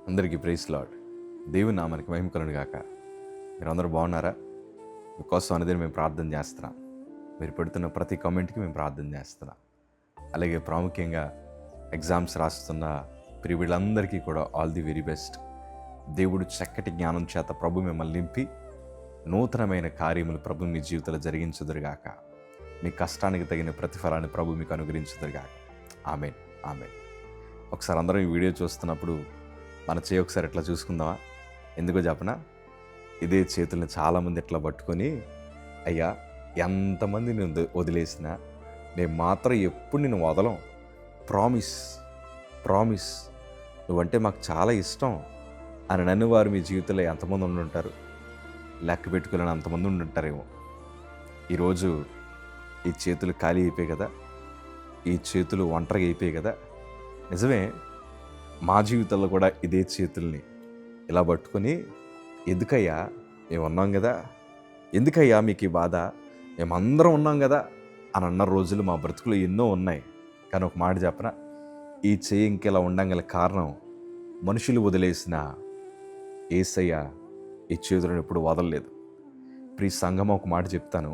అందరికీ praise lord. దేవుని నామానికి మహిమ కలుగును గాక. మీరందరూ బాగున్నారా? మీకోసం అనేది మేము ప్రార్థన చేస్తున్నాం. మీరు పెడుతున్న ప్రతి కామెంట్కి మేము ప్రార్థన చేస్తున్నాం. అలాగే ప్రాముఖ్యంగా ఎగ్జామ్స్ రాస్తున్న ప్రియులందరికీ కూడా ఆల్ ది వెరీ బెస్ట్. దేవుడు చక్కటి జ్ఞానం చేత ప్రభు మిమ్మల్ని నింపి నూతనమైన కార్యములు ప్రభు మీ జీవితంలో జరిగించుదురుగాక. మీ కష్టానికి తగిన ప్రతిఫలాన్ని ప్రభు మీకు అనుగ్రహించుదురుగాక. ఆమేన్, ఆమేన్. ఒకసారి అందరం ఈ వీడియో చూస్తున్నప్పుడు మన చేయి ఒకసారి ఇట్లా చూసుకుందామా? ఎందుకో చెప్పనా? ఇదే చేతుల్ని చాలామంది ఇట్లా పట్టుకొని, అయ్యా ఎంతమంది నేను వదిలేసినా నేను మాత్రం ఎప్పుడు నేను వదలం, ప్రామిస్ నువ్వంటే మాకు చాలా ఇష్టం అని నన్ను వారు మీ జీవితంలో ఎంతమంది ఉండుంటారు? లెక్క పెట్టుకోలేని అంతమంది ఉండుంటారేమో. ఈరోజు ఈ చేతులు ఖాళీ అయిపోయాయి కదా, ఈ చేతులు ఒంటరిగా అయిపోయాయి కదా. నిజమే, మా జీవితంలో కూడా ఇదే చేతుల్ని ఇలా పట్టుకొని, ఎందుకయ్యా మేము ఉన్నాం కదా, ఎందుకయ్యా మీకు ఈ బాధ, మేమందరం ఉన్నాం కదా అని అన్న రోజులు మా బ్రతుకులు ఎన్నో ఉన్నాయి. కానీ ఒక మాట చెప్పనా, ఈ చేయి ఇంకెలా ఉండంగల కారణం మనుషులు వదిలేసిన యేసయ్య ఈ చేతులను ఎప్పుడు వదలలేదు. ప్రియ సంఘం, ఒక మాట చెప్తాను,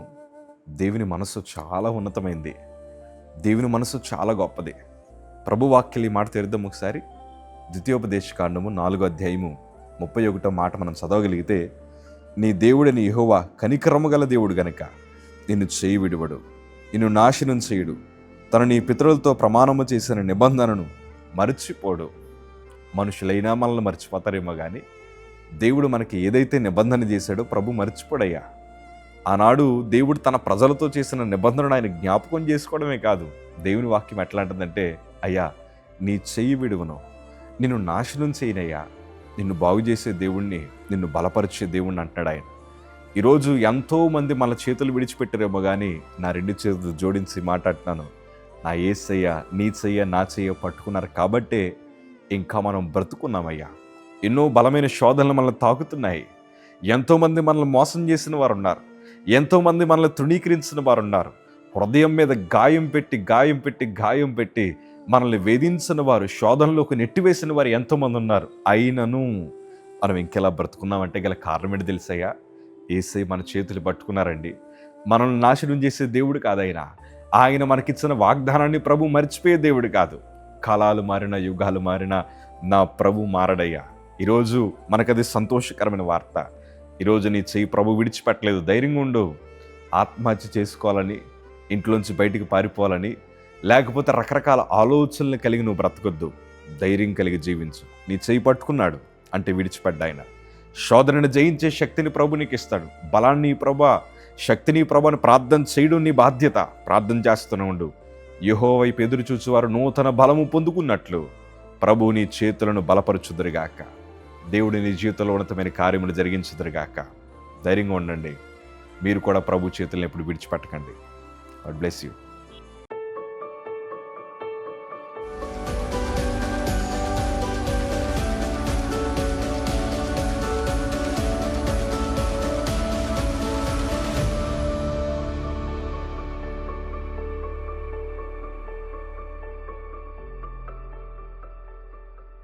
దేవుని మనసు చాలా ఉన్నతమైంది, దేవుని మనసు చాలా గొప్పది. ప్రభు వాక్యలు ఈ మాట తెరుద్దాం ఒకసారి. ద్వితీయోపదేశకాండము 4వ అధ్యాయము 31వ మాట మనం చదవగలిగితే, నీ దేవుడని యెహోవా కనికరము గల దేవుడు గనుక నిన్ను చేయి విడువడు, నిన్ను నాశనం చేయుడు, తను నీ పితరులతో ప్రమాణము చేసిన నిబంధనను మర్చిపోడు. మనుషులైనా మనల్ని మర్చిపోతారేమో కానీ దేవుడు మనకి ఏదైతే నిబంధన చేశాడో ప్రభు మర్చిపోడయ్యా. ఆనాడు దేవుడు తన ప్రజలతో చేసిన నిబంధనను ఆయన జ్ఞాపకం చేసుకోవడమే కాదు, దేవుని వాక్యం ఎట్లాంటిదంటే, అయ్యా నీ చెయ్యి విడువను, నిన్ను నాశనం చేయనయ్యా, నిన్ను బాగు చేసే దేవుణ్ణి, నిన్ను బలపరిచే దేవుణ్ణి అంటున్నాడు ఆయన. ఈరోజు ఎంతోమంది మన చేతులు విడిచిపెట్టారేమో కానీ నా 2 చేతులు జోడించి మాట్లాడుతున్నాను, నా యేసయ్య నీ చెయ్య నా చెయ్య పట్టుకున్నారు కాబట్టే ఇంకా మనం బ్రతుకున్నామయ్యా. ఎన్నో బలమైన శోధనలు మనల్ని తాకుతున్నాయి. ఎంతోమంది మనల్ని మోసం చేసిన వారు ఉన్నారు, ఎంతోమంది మనల్ని తృణీకరించిన వారు ఉన్నారు. హృదయం మీద గాయం పెట్టి మనల్ని వేధించిన వారు, శోధనలోకి నెట్టివేసిన వారు ఎంతోమంది ఉన్నారు. అయినను మనం ఇంకెలా బ్రతుకున్నామంటే గల కారణం ఏంటి తెలుసయ్యా? యేసయ్య మన చేతులు పట్టుకున్నారండి. మనల్ని నాశనం చేసే దేవుడు కాదైన, ఆయన మనకిచ్చిన వాగ్దానాన్ని ప్రభు మర్చిపోయే దేవుడు కాదు. కాలాలు మారినా, యుగాలు మారినా నా ప్రభు మారడయ్యా. ఈరోజు మనకది సంతోషకరమైన వార్త. ఈరోజు నీ చెయ్యి ప్రభు విడిచిపెట్టలేదు. ధైర్యంగా ఉండు. ఆత్మహత్య చేసుకోవాలని, ఇంట్లోంచి బయటికి పారిపోవాలని, లేకపోతే రకరకాల ఆలోచనలు కలిగి నువ్వు బ్రతకొద్దు. ధైర్యం కలిగి జీవించు. నీ చెయ్యి పట్టుకున్నాడు అంటే విడిచిపెడ్డాయన. శోధనను జయించే శక్తిని ప్రభు నీకు ఇస్తాడు. బలాన్ని ప్రభా, శక్తిని ప్రభాని ప్రార్థన చేయడం నీ బాధ్యత. ప్రార్థన చేస్తూనే ఉండు. యెహోవా వైపు ఎదురు చూచువారు నూతన బలము పొందుకున్నట్లు ప్రభు నీ చేతులను బలపరచుదురుగాక. దేవుడి నీ జీవితంలో ఉన్నతమైన కార్యములు జరిగించుదురుగాక. ధైర్యంగా ఉండండి. మీరు కూడా ప్రభు చేతులను ఎప్పుడు విడిచిపెట్టకండి. God bless you.